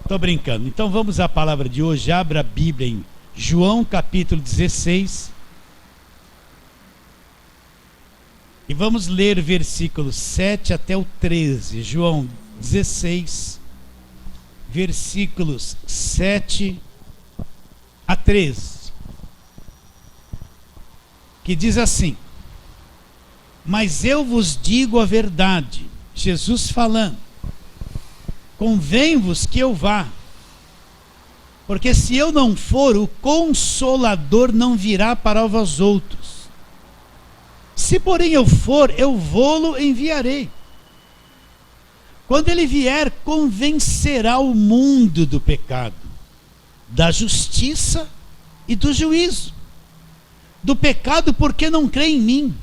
Tô brincando. Então vamos à palavra de hoje. Abra a Bíblia em João capítulo 16. E vamos ler versículos 7 até o 13. João 16, versículos 7 a 13. Que diz assim: Mas eu vos digo a verdade, Jesus falando, convém-vos que eu vá, porque se eu não for, o Consolador não virá para vós outros. Se porém eu for, eu vô-lo enviarei. Quando ele vier, convencerá o mundo do pecado, da justiça e do juízo. Do pecado, porque não crê em mim.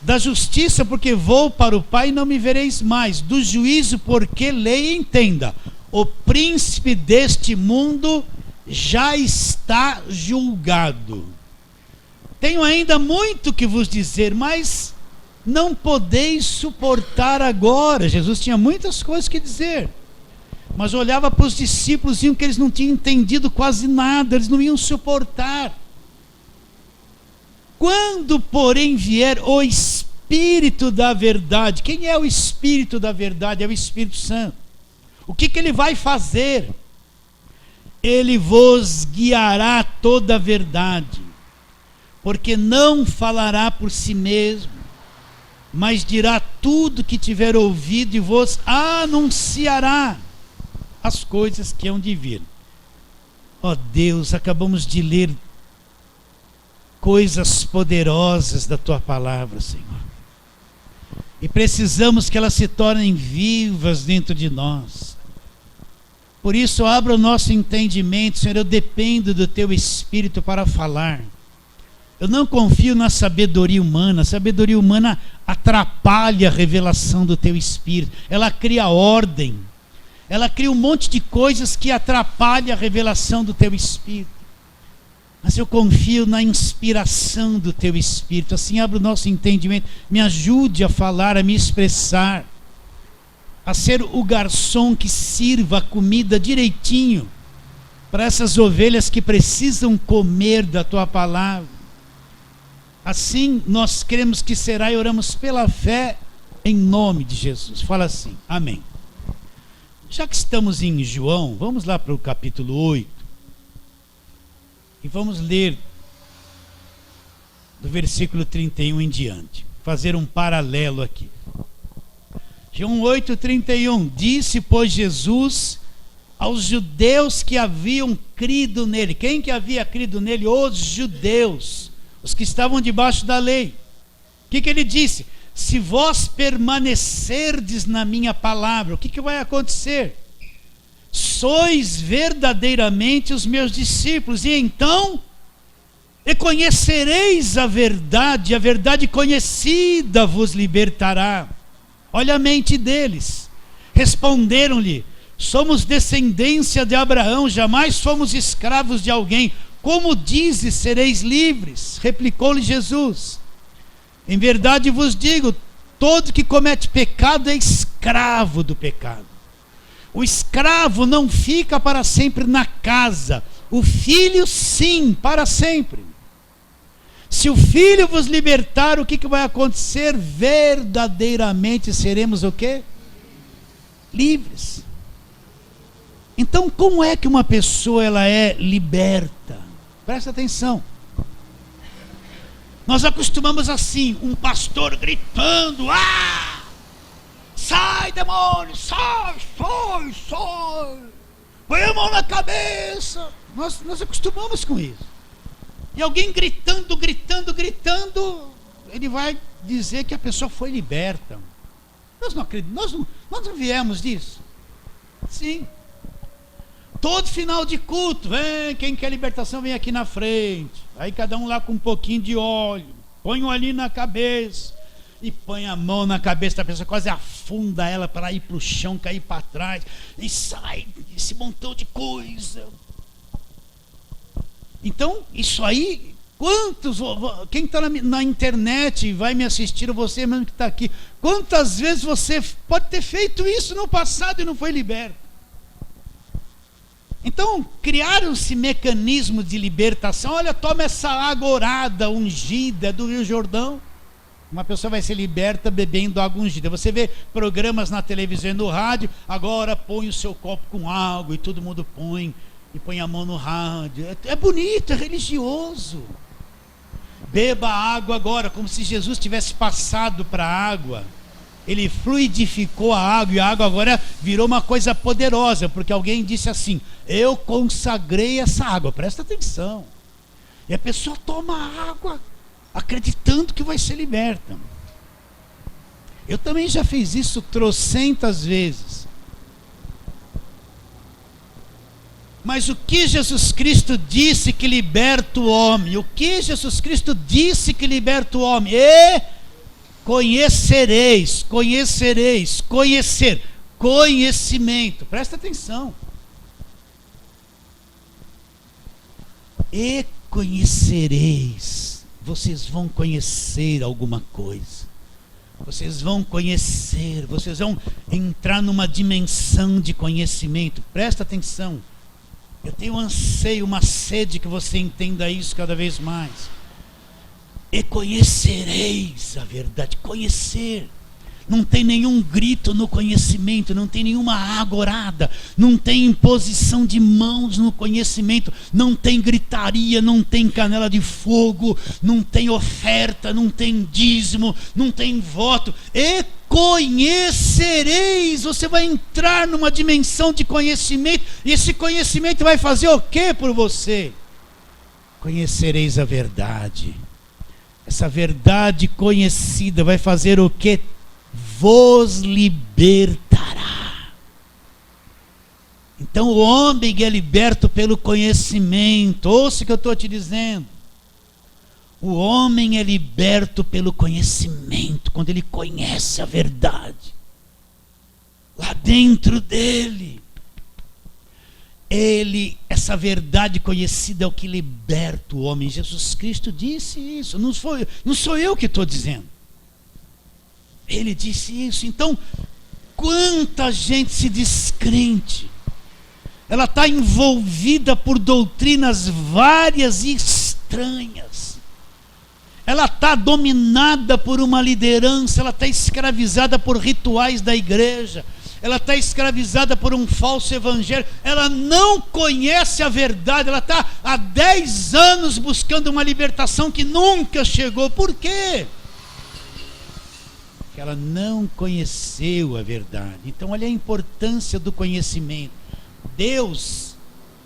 Da justiça, porque vou para o Pai e não me vereis mais. Do juízo, porque leia e entenda: o príncipe deste mundo já está julgado. Tenho ainda muito que vos dizer, mas não podeis suportar agora. Jesus tinha muitas coisas que dizer, mas olhava para os discípulos e viam que eles não tinham entendido quase nada, eles não iam suportar. Quando, porém, vier o Espírito da verdade, quem é o Espírito da verdade? É o Espírito Santo. O que ele vai fazer? Ele vos guiará toda a verdade, porque não falará por si mesmo, mas dirá tudo que tiver ouvido e vos anunciará as coisas que hão de vir. Ó Deus, acabamos de ler coisas poderosas da Tua palavra, Senhor, e precisamos que elas se tornem vivas dentro de nós. Por isso, abra o nosso entendimento, Senhor. Eu dependo do Teu Espírito para falar. Eu não confio na sabedoria humana. A sabedoria humana atrapalha a revelação do Teu Espírito. Ela cria ordem, ela cria um monte de coisas que atrapalham a revelação do Teu Espírito. Mas eu confio na inspiração do Teu Espírito. Assim, abra o nosso entendimento. Me ajude a falar, a me expressar, a ser o garçom que sirva a comida direitinho para essas ovelhas que precisam comer da Tua palavra. Assim nós cremos que será e oramos pela fé em nome de Jesus. Fala assim, amém. Já que estamos em João, vamos lá para o capítulo 8. E vamos ler do versículo 31 em diante. Fazer um paralelo aqui. João 8:31. Disse, pois, Jesus aos judeus que haviam crido nele. Quem que havia crido nele? Os judeus, os que estavam debaixo da lei. O que ele disse? Se vós permanecerdes na minha palavra, o que vai acontecer? Sois verdadeiramente os meus discípulos, e então conhecereis a verdade conhecida vos libertará. Olha a mente deles. Responderam-lhe: somos descendência de Abraão, jamais fomos escravos de alguém. Como dizes, sereis livres? Replicou-lhe Jesus: em verdade vos digo, todo que comete pecado é escravo do pecado. O escravo não fica para sempre na casa, o filho sim, para sempre. Se o filho vos libertar, o que vai acontecer? Verdadeiramente seremos o quê? Livres. Então, como é que uma pessoa ela é liberta? Presta atenção. Nós acostumamos assim, um pastor gritando: ah! Sai, demônio, sai, sai, sai. Põe a mão na cabeça. Nós acostumamos com isso. E alguém gritando, ele vai dizer que a pessoa foi liberta. Nós não acreditamos, nós não viemos disso. Sim. Todo final de culto, quem quer libertação vem aqui na frente. Aí cada um lá com um pouquinho de óleo, põe um ali na cabeça e põe a mão na cabeça da pessoa, quase afunda ela para ir para o chão, cair para trás, e sai esse montão de coisa. Então, isso aí, quem está na internet vai me assistir, ou você mesmo que está aqui, quantas vezes você pode ter feito isso no passado e não foi liberto? Então, criaram-se mecanismos de libertação. Olha, toma essa água orada, ungida do Rio Jordão. Uma pessoa vai ser liberta bebendo água ungida. Você vê programas na televisão e no rádio, agora põe o seu copo com água e todo mundo põe, e põe a mão no rádio. É bonito, é religioso. Beba água agora, como se Jesus tivesse passado para a água. Ele fluidificou a água, e a água agora virou uma coisa poderosa, porque alguém disse assim: eu consagrei essa água, presta atenção. E a pessoa toma a água acreditando que vai ser liberta. Eu também já fiz isso trocentas vezes. Mas o que Jesus Cristo disse que liberta o homem? O que Jesus Cristo disse que liberta o homem? Conhecereis, conhecer, conhecimento. Presta atenção. E conhecereis. Vocês vão conhecer alguma coisa. Vocês vão conhecer, vocês vão entrar numa dimensão de conhecimento. Presta atenção. Eu tenho um anseio, uma sede que você entenda isso cada vez mais. E conhecereis a verdade. Conhecer. Não tem nenhum grito no conhecimento, não tem nenhuma água orada, não tem imposição de mãos no conhecimento, não tem gritaria, não tem canela de fogo, não tem oferta, não tem dízimo, não tem voto. E conhecereis. Você vai entrar numa dimensão de conhecimento, e esse conhecimento vai fazer o que por você? Conhecereis a verdade. Essa verdade conhecida vai fazer o que? Vos libertará. Então o homem é liberto pelo conhecimento. Ouça o que eu estou te dizendo. O homem é liberto pelo conhecimento, quando ele conhece a verdade. Lá dentro dele. Essa verdade conhecida é o que liberta o homem. Jesus Cristo disse isso. Não sou eu que estou dizendo. Ele disse isso. Então, quanta gente se descrente, ela está envolvida por doutrinas várias e estranhas, ela está dominada por uma liderança, ela está escravizada por rituais da igreja, ela está escravizada por um falso evangelho, ela não conhece a verdade, ela está há 10 anos buscando uma libertação que nunca chegou. Por quê? Ela não conheceu a verdade. Então olha a importância do conhecimento. Deus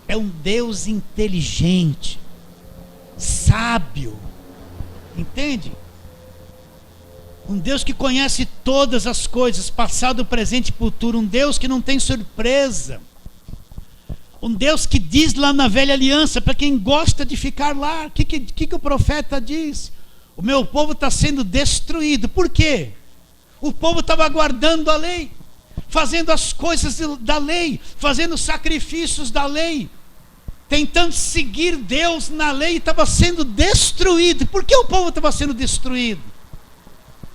é um Deus inteligente, sábio, entende? Um Deus que conhece todas as coisas, passado, presente e futuro. Um Deus que não tem surpresa. Um Deus que diz lá na velha aliança, para quem gosta de ficar lá, o que o profeta diz? O meu povo está sendo destruído. Por quê? O povo estava guardando a lei, fazendo as coisas da lei, fazendo sacrifícios da lei, tentando seguir Deus na lei, e estava sendo destruído. Por que o povo estava sendo destruído?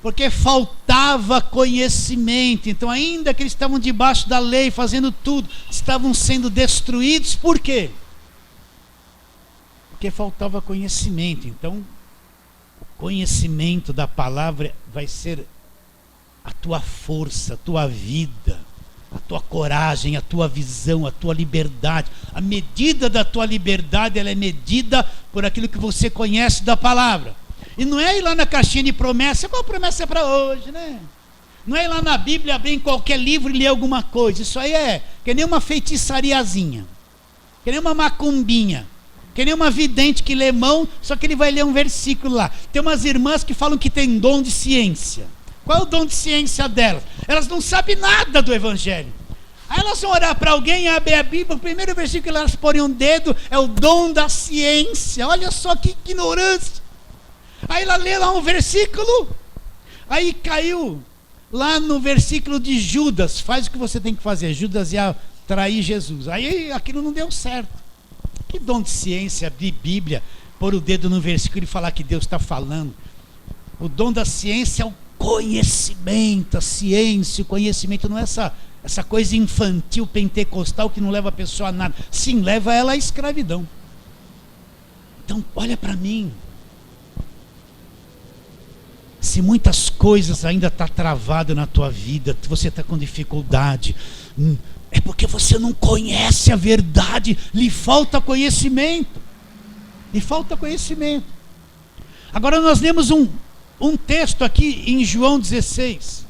Porque faltava conhecimento. Então, ainda que eles estavam debaixo da lei, fazendo tudo, estavam sendo destruídos. Por quê? Porque faltava conhecimento. Então, o conhecimento da palavra vai ser a tua força, a tua vida, a tua coragem, a tua visão, a tua liberdade. A medida da tua liberdade, ela é medida por aquilo que você conhece da palavra. E não é ir lá na caixinha de promessa. Qual promessa é para hoje, né? Não é ir lá na Bíblia, abrir em qualquer livro e ler alguma coisa. Isso aí é que nem uma feitiçariazinha, que nem uma macumbinha, que nem uma vidente que lê mão, só que ele vai ler um versículo lá. Tem umas irmãs que falam que tem dom de ciência. Qual é o dom de ciência delas? Elas não sabem nada do evangelho. Aí elas vão orar para alguém e abrir a Bíblia, o primeiro versículo que elas porem um dedo é o dom da ciência. Olha só que ignorância. Aí ela lê lá um versículo, aí caiu lá no versículo de Judas. Faz o que você tem que fazer. Judas ia trair Jesus. Aí aquilo não deu certo. Que dom de ciência, abrir Bíblia, pôr o dedo no versículo e falar que Deus está falando. O dom da ciência é o conhecimento. A ciência, o conhecimento não é Essa coisa infantil, pentecostal, que não leva a pessoa a nada. Sim, leva ela à escravidão. Então, olha para mim. Se muitas coisas ainda estão travadas na tua vida, você está com dificuldade, é porque você não conhece a verdade, lhe falta conhecimento. Lhe falta conhecimento. Agora nós lemos um texto aqui em João 16.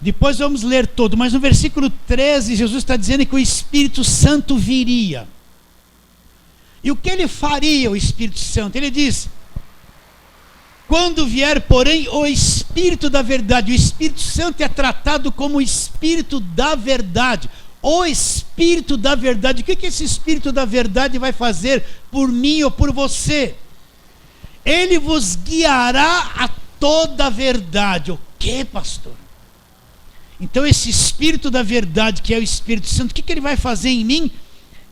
Depois vamos ler todo, mas no versículo 13, Jesus está dizendo que o Espírito Santo viria. E o que ele faria, o Espírito Santo? Ele diz: quando vier, porém, o Espírito da verdade. O Espírito Santo é tratado como o Espírito da verdade. O Espírito da verdade. O que esse Espírito da verdade vai fazer por mim ou por você? Ele vos guiará a toda a verdade. O que, pastor? Então esse Espírito da verdade, que é o Espírito Santo, o que ele vai fazer em mim?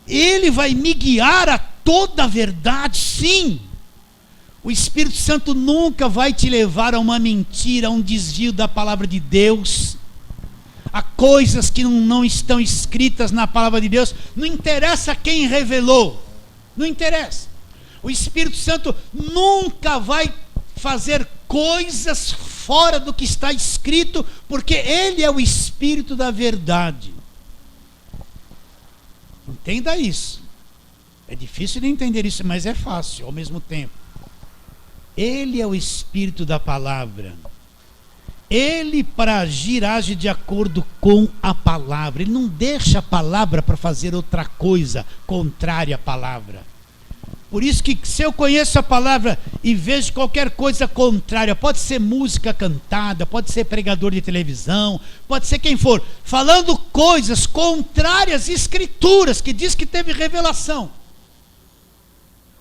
Ele vai me guiar a toda a verdade, sim. O Espírito Santo nunca vai te levar a uma mentira, a um desvio da palavra de Deus, a coisas que não estão escritas na palavra de Deus. Não interessa quem revelou, não interessa. O Espírito Santo nunca vai fazer coisas fora do que está escrito, porque Ele é o Espírito da verdade. Entenda isso. É difícil de entender isso, mas é fácil ao mesmo tempo. Ele é o Espírito da palavra. Ele, para agir, age de acordo com a palavra. Ele não deixa a palavra para fazer outra coisa contrária à palavra. Por isso que, se eu conheço a palavra e vejo qualquer coisa contrária, pode ser música cantada, pode ser pregador de televisão, pode ser quem for, falando coisas contrárias às escrituras, que diz que teve revelação,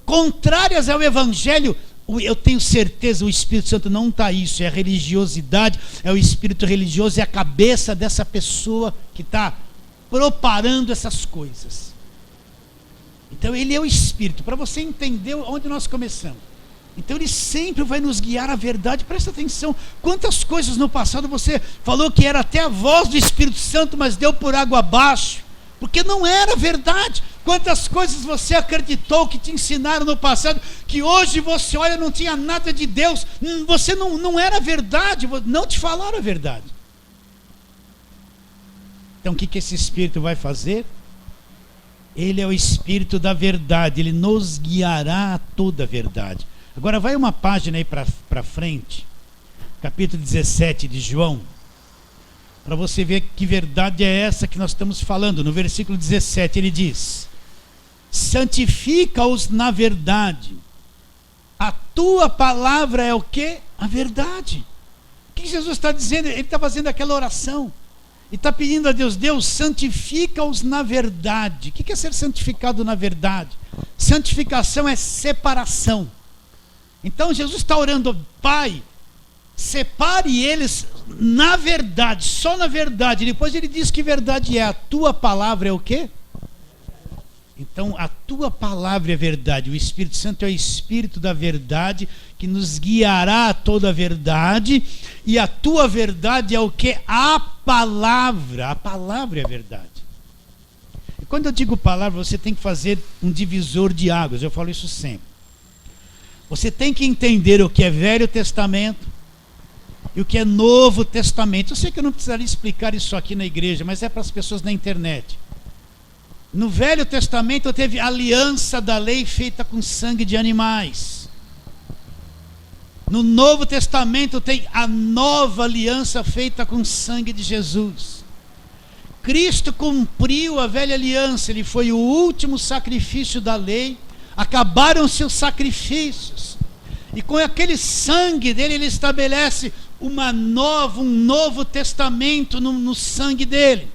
contrárias ao evangelho, eu tenho certeza, o Espírito Santo não está isso, é a religiosidade, é o espírito religioso, é a cabeça dessa pessoa que está propalando essas coisas. Então ele é o Espírito, para você entender onde nós começamos. Então ele sempre vai nos guiar à verdade. Presta atenção, quantas coisas no passado você falou que era até a voz do Espírito Santo, mas deu por água abaixo, porque não era verdade. Quantas coisas você acreditou que te ensinaram no passado, que hoje você olha, não tinha nada de Deus, você não era verdade, não te falaram a verdade. Então o que esse Espírito vai fazer? Ele é o Espírito da verdade, ele nos guiará a toda a verdade. Agora vai uma página aí para frente, capítulo 17 de João, para você ver que verdade é essa que nós estamos falando. No versículo 17 ele diz: santifica-os na verdade, a tua palavra é o quê? A verdade. O que Jesus está dizendo? Ele está fazendo aquela oração e está pedindo a Deus: Deus, santifica-os na verdade. O que é ser santificado na verdade? Santificação é separação. Então Jesus está orando: Pai, separe eles na verdade, só na verdade. Depois ele diz que verdade é: a tua palavra é o quê? Então a tua palavra é verdade. O Espírito Santo é o Espírito da verdade, que nos guiará a toda a verdade. E a tua verdade é o quê? A palavra. A palavra é a verdade. E quando eu digo palavra, você tem que fazer um divisor de águas. Eu falo isso sempre. Você tem que entender o que é Velho Testamento e o que é Novo Testamento. Eu sei que eu não precisaria explicar isso aqui na igreja, mas é para as pessoas na internet. No Velho Testamento teve a aliança da lei feita com sangue de animais. No Novo Testamento tem a nova aliança feita com sangue de Jesus. Cristo cumpriu a velha aliança, ele foi o último sacrifício da lei. Acabaram-se os sacrifícios, e com aquele sangue dele ele estabelece um novo testamento no sangue dele.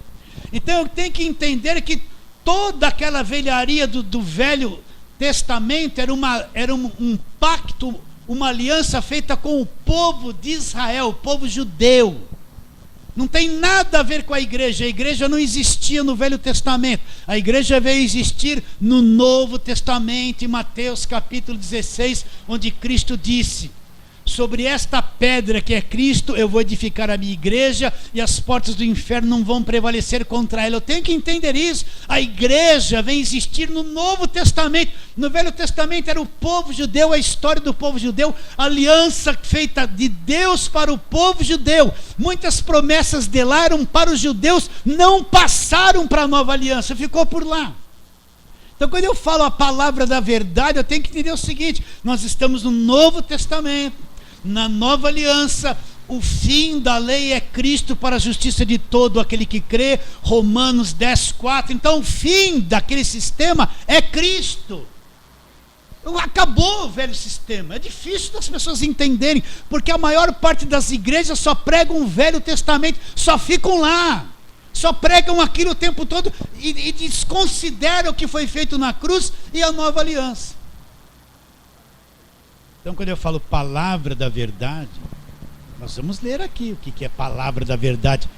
Então eu tenho que entender que toda aquela velharia do Velho Testamento era um pacto, uma aliança feita com o povo de Israel, o povo judeu. Não tem nada a ver com a igreja não existia no Velho Testamento, a igreja veio existir no Novo Testamento, em Mateus capítulo 16, onde Cristo disse sobre esta pedra que é Cristo, eu vou edificar a minha igreja e as portas do inferno não vão prevalecer contra ela. Eu tenho que entender isso. A igreja vem existir no Novo Testamento. No Velho Testamento era o povo judeu, a história do povo judeu, a aliança feita de Deus para o povo judeu. Muitas promessas de lá eram para os judeus, não passaram para a nova aliança, ficou por lá. Então, quando eu falo a palavra da verdade, eu tenho que entender o seguinte: nós estamos no Novo Testamento, na nova aliança. O fim da lei é Cristo para a justiça de todo aquele que crê, Romanos 10:4. Então o fim daquele sistema é Cristo. Acabou o velho sistema. É difícil das pessoas entenderem, porque a maior parte das igrejas só pregam o Velho Testamento, só ficam lá, só pregam aquilo o tempo todo e desconsideram o que foi feito na cruz e a nova aliança. Então, quando eu falo palavra da verdade, nós vamos ler aqui o que é palavra da verdade.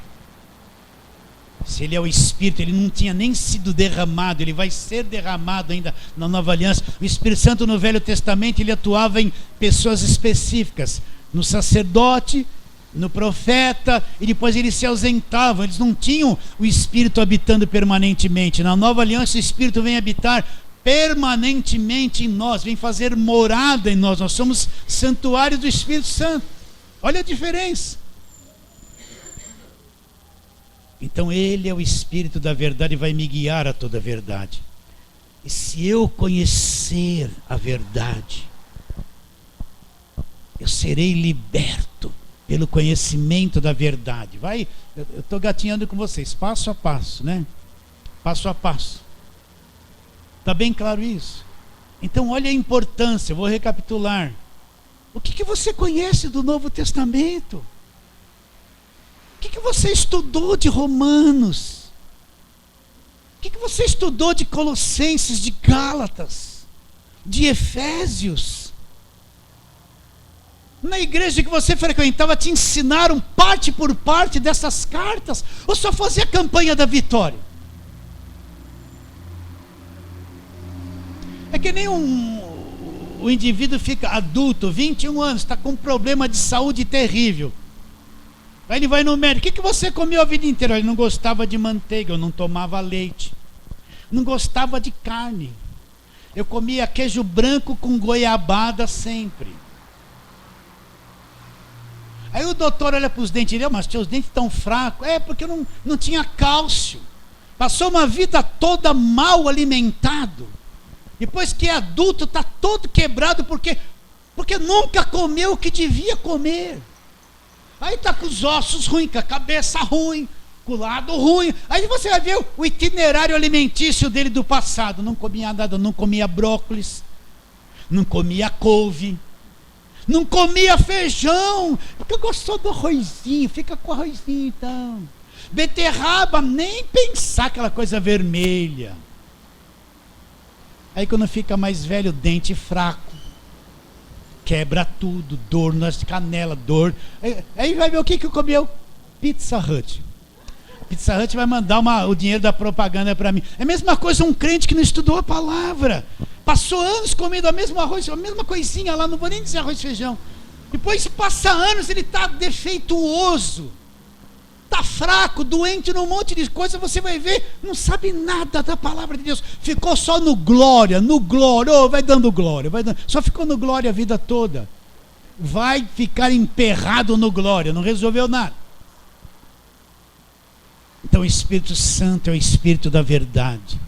Se ele é o Espírito, ele não tinha nem sido derramado, ele vai ser derramado ainda na nova aliança. O Espírito Santo no Velho Testamento, ele atuava em pessoas específicas, no sacerdote, no profeta, e depois eles se ausentavam. Eles não tinham o Espírito habitando permanentemente. Na nova aliança, o Espírito vem habitar permanentemente em nós, vem fazer morada em nós. Nós somos santuário do Espírito Santo. Olha a diferença. Então ele é o Espírito da verdade e vai me guiar a toda a verdade. E se eu conhecer a verdade, eu serei liberto pelo conhecimento da verdade. Eu estou gatinhando com vocês, passo a passo, né? Passo a passo. Está bem claro isso? Então olha a importância, eu vou recapitular. O que você conhece do Novo Testamento? O que você estudou de Romanos? O que você estudou de Colossenses, de Gálatas, de Efésios? Na igreja que você frequentava, te ensinaram parte por parte dessas cartas? Ou só fazia a campanha da vitória? É que nem o indivíduo fica adulto, 21 anos, está com um problema de saúde terrível. Aí ele vai no médico: o que você comeu a vida inteira? Ele não gostava de manteiga, eu não tomava leite, não gostava de carne, eu comia queijo branco com goiabada sempre. Aí o doutor olha para os dentes e diz: mas seus dentes estão fracos. É porque eu não tinha cálcio. Passou uma vida toda mal alimentado. Depois que é adulto, está todo quebrado porque nunca comeu o que devia comer. Aí está com os ossos ruins, com a cabeça ruim, com o lado ruim. Aí você vai ver o itinerário alimentício dele do passado. Não comia nada, não comia brócolis, não comia couve, não comia feijão, porque gostou do arrozinho, fica com arrozinho então. Beterraba, nem pensar, aquela coisa vermelha. Aí quando fica mais velho, dente fraco, quebra tudo, dor nas canelas, dor. Aí vai ver o que comeu? Pizza Hut. Pizza Hut vai mandar o dinheiro da propaganda para mim. É a mesma coisa um crente que não estudou a palavra. Passou anos comendo o mesmo arroz, a mesma coisinha lá, não vou nem dizer arroz e feijão. Depois passa anos, ele está defeituoso, está fraco, doente num monte de coisa, você vai ver, não sabe nada da palavra de Deus, ficou só no glória, vai dando glória, só ficou no glória a vida toda, vai ficar emperrado no glória, não resolveu nada. Então o Espírito Santo é o Espírito da verdade,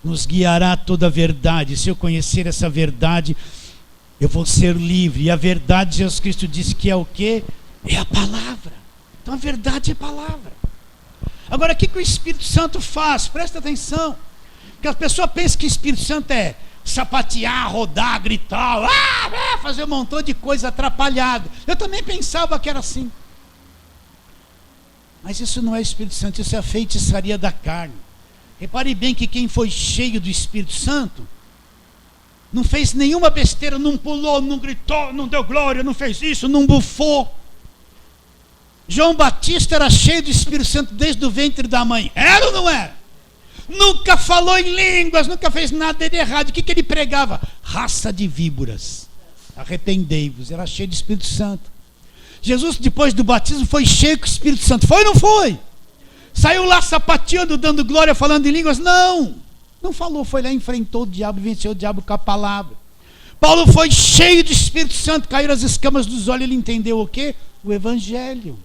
nos guiará a toda a verdade. Se eu conhecer essa verdade, eu vou ser livre, e a verdade, Jesus Cristo disse que é o quê? É a palavra. Então a verdade é palavra. Agora, o que o Espírito Santo faz? Presta atenção. Porque a pessoa pensa que o Espírito Santo é sapatear, rodar, gritar, fazer um montão de coisa atrapalhada. Eu também pensava que era assim. Mas isso não é Espírito Santo, isso é a feitiçaria da carne. Repare bem que quem foi cheio do Espírito Santo não fez nenhuma besteira, não pulou, não gritou, não deu glória, não fez isso, não bufou. João Batista era cheio do Espírito Santo desde o ventre da mãe. Era ou não era? Nunca falou em línguas, nunca fez nada de errado. O que ele pregava? Raça de víboras. arrependei-vos. Era cheio do Espírito Santo. Jesus, depois do batismo, foi cheio com o Espírito Santo. Foi ou não foi? Saiu lá sapateando, dando glória, falando em línguas? Não, não falou. Foi lá, enfrentou o diabo, venceu o diabo com a palavra. Paulo foi cheio do Espírito Santo, caíram as escamas dos olhos, ele entendeu o quê? O Evangelho.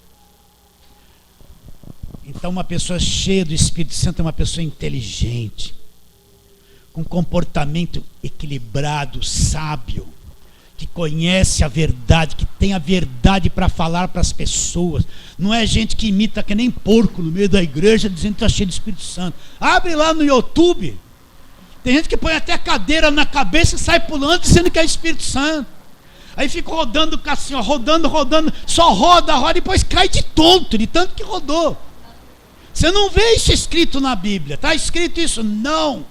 Então uma pessoa cheia do Espírito Santo é uma pessoa inteligente, com comportamento equilibrado, sábio, que conhece a verdade, que tem a verdade para falar para as pessoas. Não é gente que imita que nem porco no meio da igreja dizendo que está cheio do Espírito Santo. Abre lá no YouTube. Tem gente que põe até a cadeira na cabeça e sai pulando dizendo que é Espírito Santo. Aí fica rodando assim, ó, rodando, só roda, e depois cai de tonto, de tanto que rodou. Você não vê isso escrito na Bíblia. Está escrito isso? Não.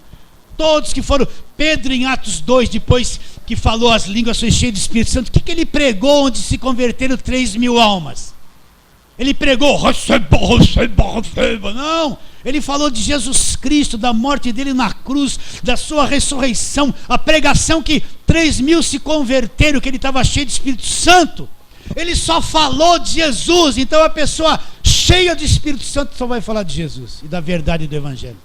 Todos que foram, Pedro em Atos 2, depois que falou as línguas, foi cheio do Espírito Santo, o que ele pregou onde se converteram 3.000 almas? Ele pregou, receba, não. Ele falou de Jesus Cristo, da morte dele na cruz, da sua ressurreição, a pregação que 3.000 se converteram, que ele estava cheio do Espírito Santo. Ele só falou de Jesus. Então a pessoa cheia do Espírito Santo só vai falar de Jesus e da verdade do Evangelho.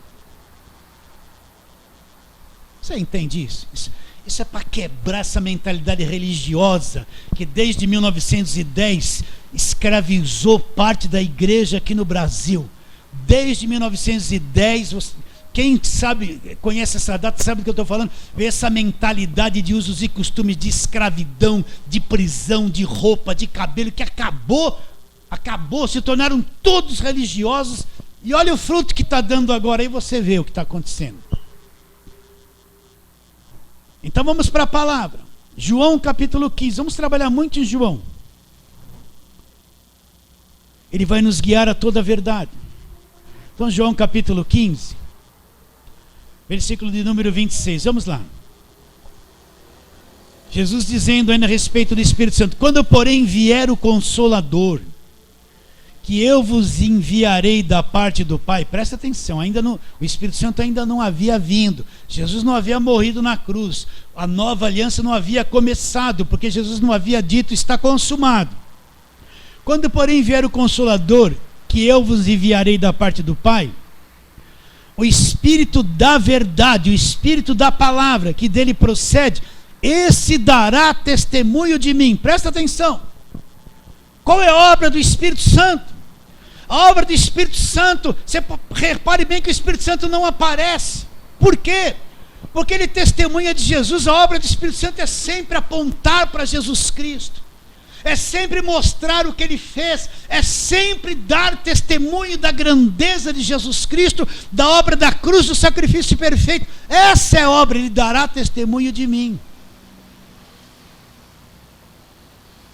Você entende isso? Isso é para quebrar essa mentalidade religiosa que desde 1910 escravizou parte da igreja aqui no Brasil. Desde 1910, quem sabe, conhece essa data, sabe do que eu estou falando? Vê essa mentalidade de usos e costumes de escravidão, de prisão, de roupa, de cabelo, que acabou, se tornaram todos religiosos. E olha o fruto que está dando agora, aí você vê o que está acontecendo. Então vamos para a palavra. João capítulo 15, vamos trabalhar muito em João. Ele vai nos guiar a toda a verdade. Então João capítulo 15, versículo de número 26, vamos lá. Jesus dizendo ainda a respeito do Espírito Santo: quando porém vier o Consolador, que eu vos enviarei da parte do Pai. Presta atenção, o Espírito Santo ainda não havia vindo, Jesus não havia morrido na cruz, a nova aliança não havia começado, porque Jesus não havia dito está consumado. Quando porém vier o Consolador, que eu vos enviarei da parte do Pai, o Espírito da verdade, o Espírito da palavra, que dele procede, esse dará testemunho de mim. Presta atenção. Qual é a obra do Espírito Santo? A obra do Espírito Santo, você repare bem que o Espírito Santo não aparece. Por quê? Porque ele testemunha de Jesus. A obra do Espírito Santo é sempre apontar para Jesus Cristo, é sempre mostrar o que ele fez, é sempre dar testemunho da grandeza de Jesus Cristo, da obra da cruz, do sacrifício perfeito. Essa é a obra, ele dará testemunho de mim.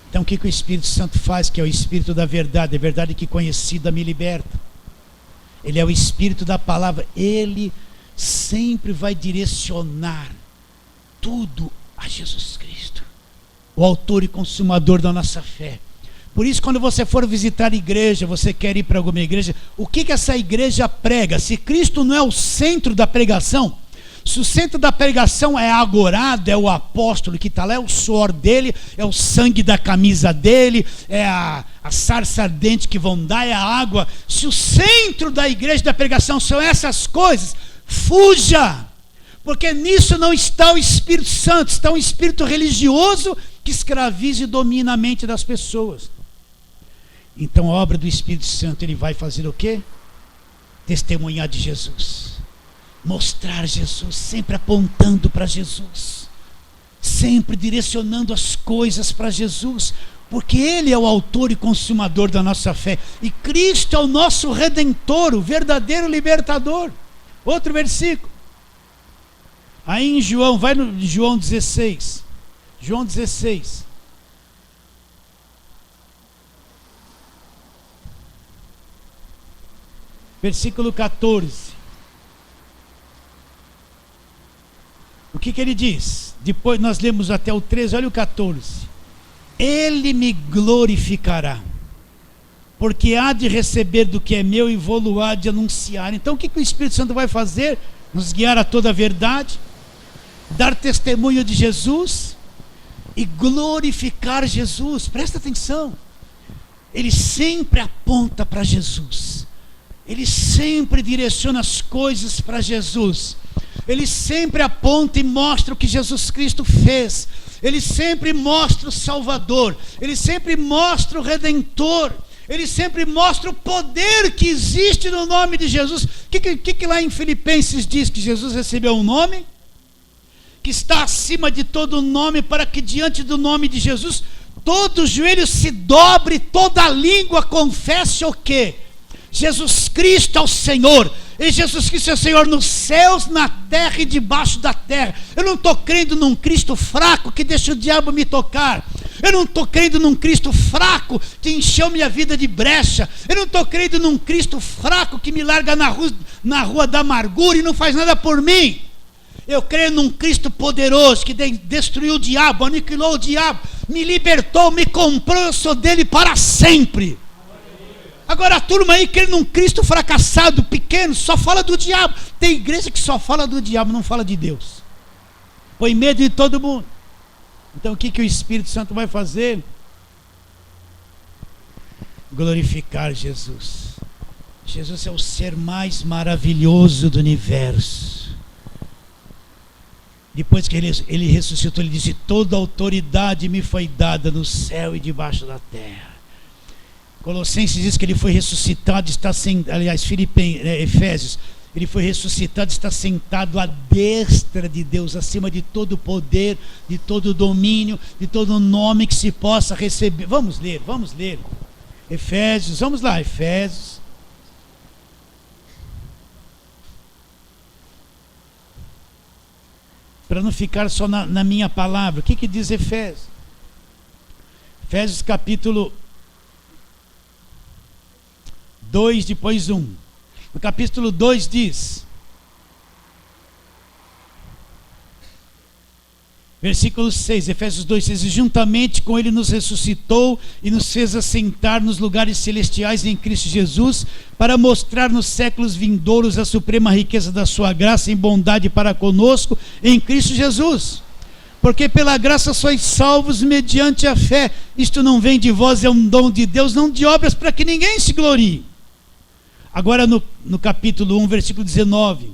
Então o que o Espírito Santo faz? Que é o Espírito da verdade, a verdade que conhecida me liberta. Ele é o Espírito da palavra, ele sempre vai direcionar tudo a Jesus Cristo, o autor e consumador da nossa fé. Por isso, quando você for visitar a igreja, você quer ir para alguma igreja, o que essa igreja prega? Se Cristo não é o centro da pregação, se o centro da pregação é a agorada, é o apóstolo que está lá, é o suor dele, é o sangue da camisa dele, é a sarça ardente que vão dar, é a água. Se o centro da igreja da pregação são essas coisas, fuja, porque nisso não está o Espírito Santo, está um espírito religioso que escraviza e domina a mente das pessoas. Então a obra do Espírito Santo, ele vai fazer o quê? Testemunhar de Jesus, mostrar Jesus, sempre apontando para Jesus, sempre direcionando as coisas para Jesus, porque ele é o autor e consumador da nossa fé, e Cristo é o nosso Redentor, o verdadeiro libertador. Outro versículo, aí em João, vai no João 16, João 16, versículo 14. O que ele diz? Depois nós lemos até o 13, olha o 14. Ele me glorificará, porque há de receber do que é meu e vou-lo há de anunciar. Então o que o Espírito Santo vai fazer? Nos guiar a toda a verdade, dar testemunho de Jesus, e glorificar Jesus. Presta atenção. Ele sempre aponta para Jesus. Ele sempre direciona as coisas para Jesus. Ele sempre aponta e mostra o que Jesus Cristo fez. Ele sempre mostra o Salvador. Ele sempre mostra o Redentor. Ele sempre mostra o poder que existe no nome de Jesus. O que lá em Filipenses diz? Que Jesus recebeu um nome que está acima de todo nome, para que diante do nome de Jesus todo joelho se dobre, toda língua confesse o quê? Jesus Cristo é o Senhor. E Jesus Cristo é o Senhor nos céus, na terra e debaixo da terra. Eu não estou crendo num Cristo fraco que deixa o diabo me tocar. Eu não estou crendo num Cristo fraco que encheu minha vida de brecha. Eu não estou crendo num Cristo fraco que me larga na rua da amargura e não faz nada por mim. Eu creio num Cristo poderoso que destruiu o diabo, aniquilou o diabo, me libertou, me comprou, eu sou dele para sempre. Agora a turma aí crê num Cristo fracassado, pequeno, só fala do diabo. Tem igreja que só fala do diabo, não fala de Deus. Põe medo de todo mundo. Então o que o Espírito Santo vai fazer? Glorificar Jesus. Jesus é o ser mais maravilhoso do universo. Depois que ele ressuscitou, ele disse: toda autoridade me foi dada no céu e debaixo da terra. Colossenses diz que ele foi ressuscitado, está sentado, aliás, Efésios, ele foi ressuscitado, está sentado à destra de Deus, acima de todo poder, de todo domínio, de todo nome que se possa receber. Vamos ler. Efésios, vamos lá, Efésios. Para não ficar só na minha palavra, o que diz Efésios? Efésios capítulo 2, depois 1. No capítulo 2 diz, versículo 6, Efésios 2, 6: e juntamente com ele nos ressuscitou e nos fez assentar nos lugares celestiais em Cristo Jesus, para mostrar nos séculos vindouros a suprema riqueza da sua graça em bondade para conosco em Cristo Jesus. Porque pela graça sois salvos mediante a fé. Isto não vem de vós, é um dom de Deus, não de obras, para que ninguém se glorie. Agora no capítulo 1, versículo 19: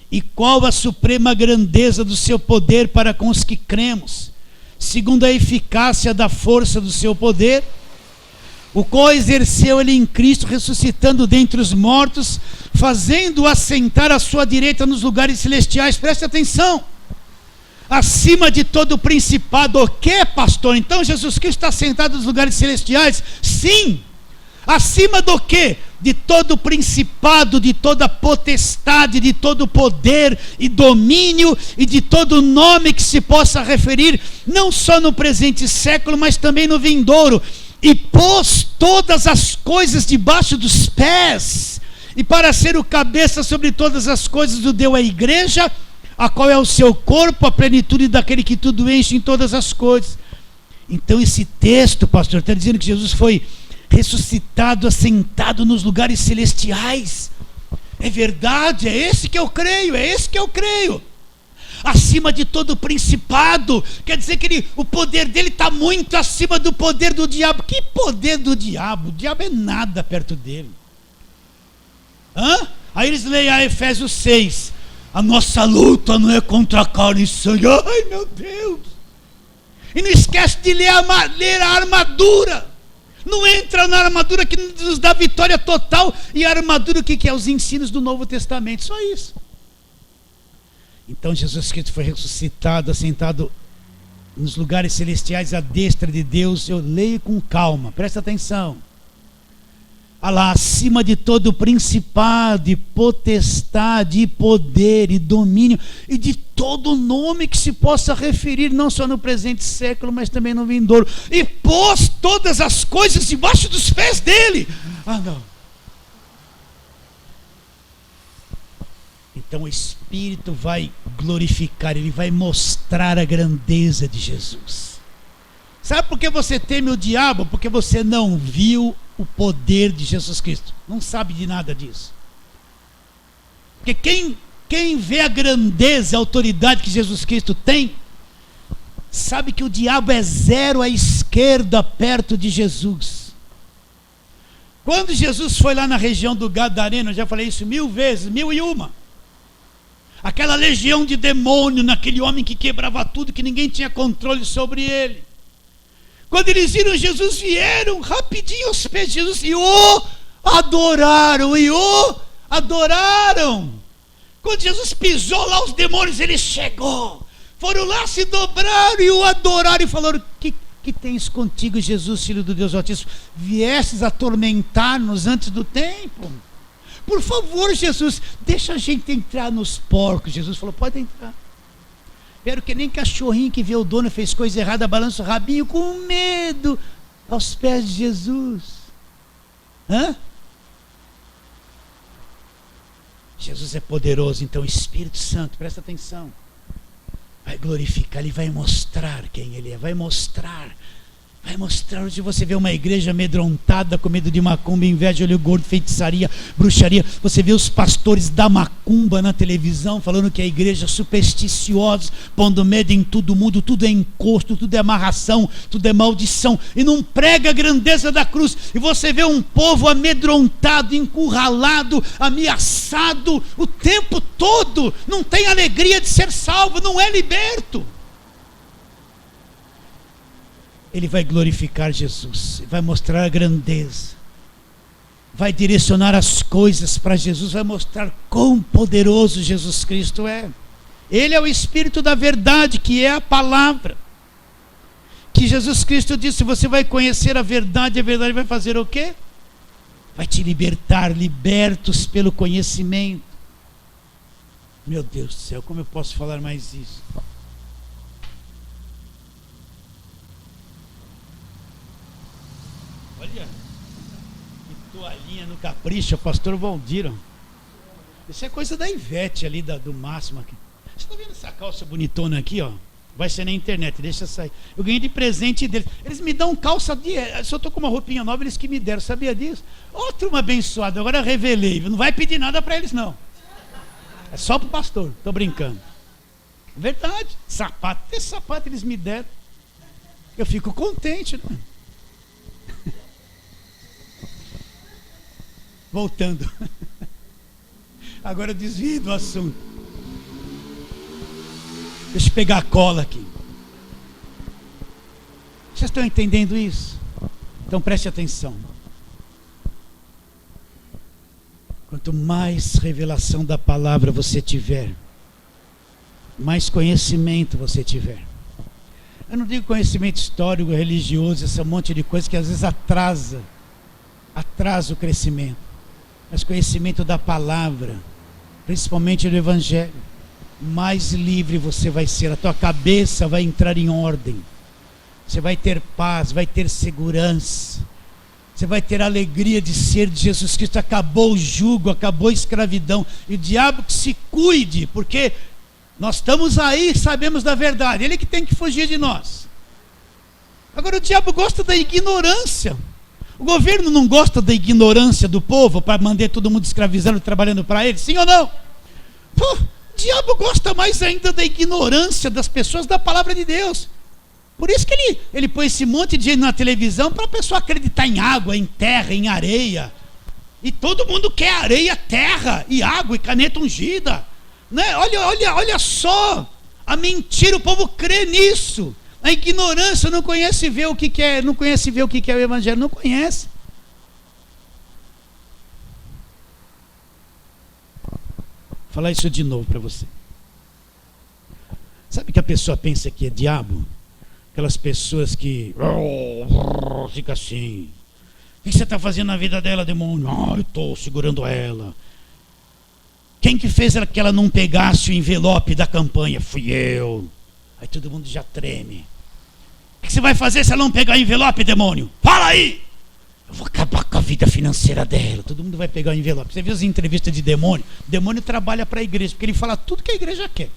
e qual a suprema grandeza do seu poder para com os que cremos, segundo a eficácia da força do seu poder, o qual exerceu ele em Cristo, ressuscitando dentre os mortos, fazendo-o assentar à sua direita nos lugares celestiais. Preste atenção: acima de todo principado. O que, pastor? Então Jesus Cristo está sentado nos lugares celestiais? Sim. Acima do que? De todo principado, de toda potestade, de todo poder e domínio e de todo nome que se possa referir, não só no presente século, mas também no vindouro. E pôs todas as coisas debaixo dos pés, e para ser o cabeça sobre todas as coisas o deu à igreja, a qual é o seu corpo, a plenitude daquele que tudo enche em todas as coisas. Então esse texto, pastor, está dizendo que Jesus foi ressuscitado, assentado nos lugares celestiais. É verdade, é esse que eu creio. Acima de todo principado, quer dizer que o poder dele está muito acima do poder do diabo. Que poder do diabo? O diabo é nada perto dele. Aí eles leem a Efésios 6: a nossa luta não é contra a carne e sangue. Ai meu Deus! E não esquece de ler a armadura. Não entra na armadura que nos dá vitória total. E a armadura, o que é? Os ensinos do Novo Testamento, só isso. Então Jesus Cristo foi ressuscitado, assentado nos lugares celestiais à destra de Deus. Eu leio com calma, presta atenção. Lá acima de todo principado, e potestade, e poder, e domínio, e de todo nome que se possa referir, não só no presente século, mas também no vindouro. E pôs todas as coisas debaixo dos pés dele. Não. Então o Espírito vai glorificar, ele vai mostrar a grandeza de Jesus. Sabe por que você teme o diabo? Porque você não viu o poder de Jesus Cristo. Não sabe de nada disso. Porque quem vê a grandeza, a autoridade que Jesus Cristo tem, sabe que o diabo é zero à esquerda perto de Jesus. Quando Jesus foi lá na região do Gadareno, eu já falei isso 1000 vezes, 1001. Aquela legião de demônio naquele homem que quebrava tudo, que ninguém tinha controle sobre ele. Quando eles viram Jesus, vieram rapidinho aos pés de Jesus e o adoraram. Quando Jesus pisou lá, os demônios, ele chegou. Foram lá, se dobraram e o adoraram e falaram: que tens contigo, Jesus, Filho do Deus Altíssimo? Viestes atormentar-nos antes do tempo? Por favor, Jesus, deixa a gente entrar nos porcos. Jesus falou: pode entrar. Espero que nem cachorrinho que vê o dono fez coisa errada, balança o rabinho com medo aos pés de Jesus. Jesus é poderoso, então o Espírito Santo, presta atenção, vai glorificar, ele vai mostrar quem ele é, vai mostrar onde você vê uma igreja amedrontada, com medo de macumba, inveja, olho gordo, feitiçaria, bruxaria. Você vê os pastores da macumba na televisão, falando que a igreja é supersticiosa, pondo medo em todo mundo, tudo é encosto, tudo é amarração, tudo é maldição, e não prega a grandeza da cruz. E você vê um povo amedrontado, encurralado, ameaçado, o tempo todo, não tem alegria de ser salvo, não é liberto. Ele vai glorificar Jesus, vai mostrar a grandeza, vai direcionar as coisas para Jesus, vai mostrar quão poderoso Jesus Cristo é. Ele é o Espírito da verdade, que é a palavra. Que Jesus Cristo disse: você vai conhecer a verdade vai fazer o quê? Vai te libertar, libertos pelo conhecimento. Meu Deus do céu, como eu posso falar mais isso? Olha, que toalhinha no capricho, pastor Valdir. Isso é coisa da Ivete ali, do Máximo aqui. Você está vendo essa calça bonitona aqui, ó? Vai ser na internet, deixa sair. Eu ganhei de presente deles. Eles me dão calça se eu estou com uma roupinha nova, eles que me deram, sabia disso? Outro uma abençoada, agora revelei. Não vai pedir nada para eles, não. É só para o pastor, estou brincando. Verdade, sapato, até sapato eles me deram. Eu fico contente, né? Voltando. Agora eu desvio do assunto. Deixa eu pegar a cola aqui. Vocês estão entendendo isso? Então preste atenção. Quanto mais revelação da palavra você tiver, mais conhecimento você tiver. Eu não digo conhecimento histórico, religioso, esse monte de coisa que às vezes atrasa o crescimento. Mas conhecimento da palavra, principalmente do Evangelho, mais livre você vai ser, a tua cabeça vai entrar em ordem, você vai ter paz, vai ter segurança, você vai ter alegria de ser de Jesus Cristo. Acabou o jugo, acabou a escravidão, e o diabo que se cuide, porque nós estamos aí, sabemos da verdade, ele que tem que fugir de nós. Agora o diabo gosta da ignorância. O governo não gosta da ignorância do povo para manter todo mundo escravizando, trabalhando para ele, sim ou não? Pô, o diabo gosta mais ainda da ignorância das pessoas da palavra de Deus. Por isso que ele põe esse monte de gente na televisão para a pessoa acreditar em água, em terra, em areia. E todo mundo quer areia, terra, e água, e caneta ungida, né? Olha só a mentira, o povo crê nisso. A ignorância não conhece ver o que é, não conhece ver o que é o Evangelho, não conhece. Vou falar isso de novo para você. Sabe que a pessoa pensa que é diabo? Aquelas pessoas que fica assim: o que você está fazendo na vida dela, demônio? Eu estou segurando ela. Quem que fez que ela não pegasse o envelope da campanha? Fui eu. Aí todo mundo já treme. O que você vai fazer se ela não pegar o envelope, demônio? Fala aí! Eu vou acabar com a vida financeira dela. Todo mundo vai pegar o envelope. Você viu as entrevistas de demônio? O demônio trabalha para a igreja, porque ele fala tudo que a igreja quer.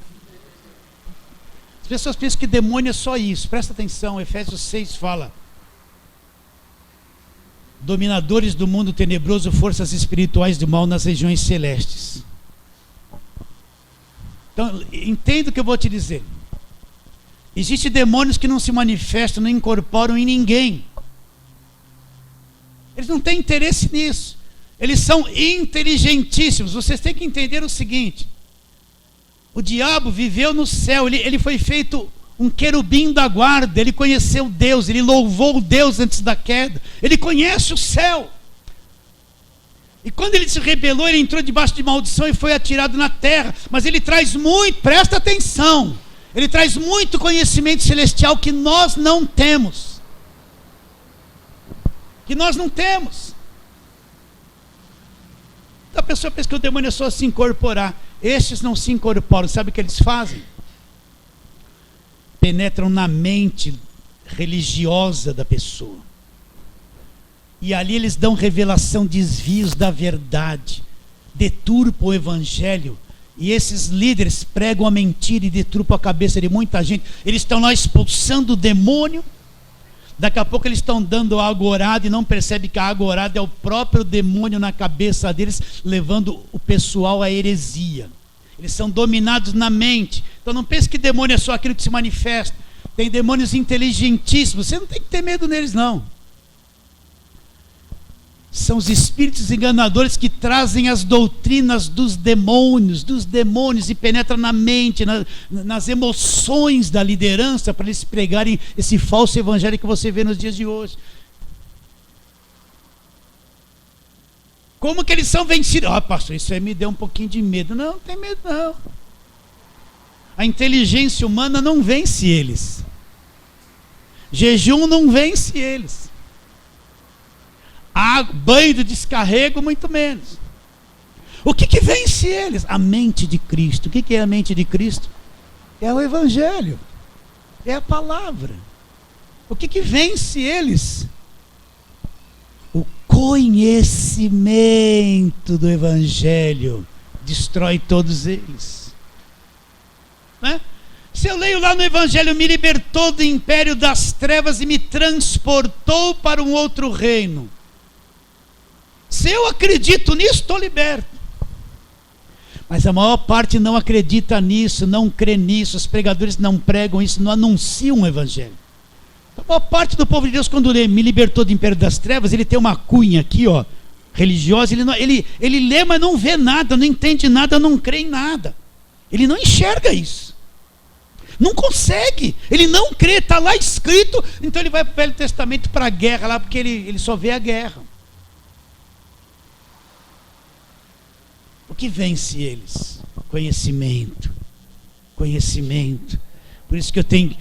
As pessoas pensam que demônio é só isso. Presta atenção, Efésios 6 fala: dominadores do mundo tenebroso, forças espirituais do mal nas regiões celestes. Então, entenda o que eu vou te dizer. Existem demônios que não se manifestam, não incorporam em ninguém. Eles não têm interesse nisso. Eles são inteligentíssimos. Vocês têm que entender o seguinte: o diabo viveu no céu, ele foi feito um querubim da guarda, ele conheceu Deus, ele louvou Deus antes da queda, ele conhece o céu. E quando ele se rebelou, ele entrou debaixo de maldição e foi atirado na terra. Mas ele traz muito, presta atenção, ele traz muito conhecimento celestial que nós não temos. Que nós não temos. A pessoa pensa que o demônio é só se incorporar. Estes não se incorporam. Sabe o que eles fazem? Penetram na mente religiosa da pessoa. E ali eles dão revelação, desvios da verdade, deturpam o evangelho. E esses líderes pregam a mentira e deturpam a cabeça de muita gente. Eles estão lá expulsando o demônio. Daqui a pouco eles estão dando a agorada e não percebem que a agorada é o próprio demônio na cabeça deles, levando o pessoal à heresia. Eles são dominados na mente. Então não pense que demônio é só aquilo que se manifesta. Tem demônios inteligentíssimos. Você não tem que ter medo neles, não. São os espíritos enganadores que trazem as doutrinas dos demônios e penetram na mente, nas emoções da liderança, para eles pregarem esse falso evangelho que você vê nos dias de hoje. Como que eles são vencidos? Pastor, isso aí me deu um pouquinho de medo. Não tem medo não. A inteligência humana não vence eles. Jejum não vence eles. Banho de descarrego, muito menos. O que vence eles? A mente de Cristo. O que é a mente de Cristo? É o Evangelho. É a palavra. O que vence eles? O conhecimento do Evangelho destrói todos eles. Né? Se eu leio lá no Evangelho, me libertou do império das trevas e me transportou para um outro reino. Se eu acredito nisso, estou liberto. Mas a maior parte não acredita nisso, não crê nisso. Os pregadores não pregam isso, não anunciam o Evangelho. A maior parte do povo de Deus, quando lê me libertou do império das trevas, ele tem uma cunha aqui, ó, religiosa. Ele lê, mas não vê nada, não entende nada, não crê em nada. Ele não enxerga isso. Não consegue. Ele não crê, está lá escrito. Então ele vai para o Velho Testamento, para a guerra lá, porque ele só vê a guerra. O que vence eles? Conhecimento. Conhecimento. Por isso que eu tenho que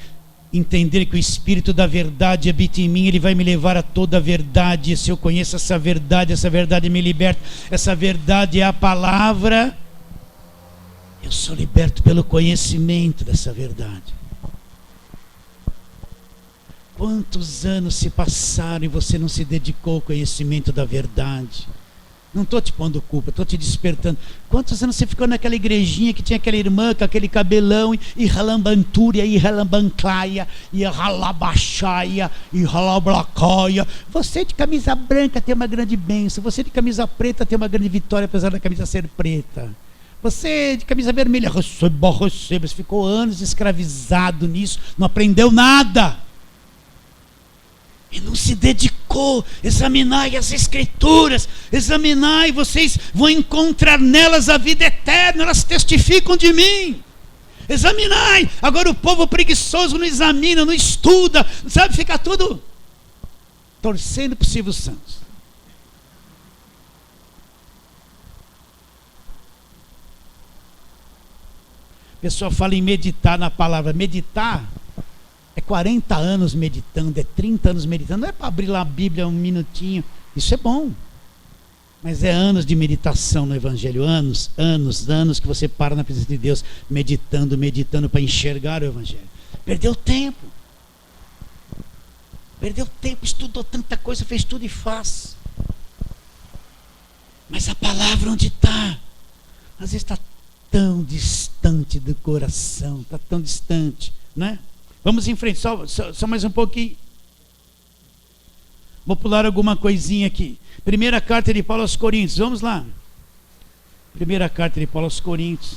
entender que o Espírito da verdade habita em mim. Ele vai me levar a toda a verdade. E se eu conheço essa verdade me liberta. Essa verdade é a palavra. Eu sou liberto pelo conhecimento dessa verdade. Quantos anos se passaram e você não se dedicou ao conhecimento da verdade? Não estou te pondo culpa, estou te despertando. Quantos anos você ficou naquela igrejinha que tinha aquela irmã com aquele cabelão, e ralambantúria, e ralambanclaia, e ralabachaia, e ralablacaia? Você de camisa branca tem uma grande bênção, você de camisa preta tem uma grande vitória, apesar da camisa ser preta. Você de camisa vermelha, receba, você ficou anos escravizado nisso, não aprendeu nada. E não se dedicou. Examinai as Escrituras, examinai, vocês vão encontrar nelas a vida eterna, elas testificam de mim. Examinai. Agora o povo preguiçoso não examina, não estuda, sabe, fica tudo torcendo para o Silvio Santos. A pessoa fala em meditar na palavra. Meditar é 40 anos meditando, é 30 anos meditando. Não é para abrir lá a Bíblia um minutinho. Isso é bom. Mas é anos de meditação no Evangelho. Anos que você para na presença de Deus, meditando para enxergar o Evangelho. Perdeu tempo. Estudou tanta coisa, fez tudo e faz. Mas a palavra onde está? Às vezes está tão distante do coração, está tão distante, né? Vamos em frente, só mais um pouquinho. Vou pular alguma coisinha aqui. Primeira carta de Paulo aos Coríntios, vamos lá. Primeira carta de Paulo aos Coríntios.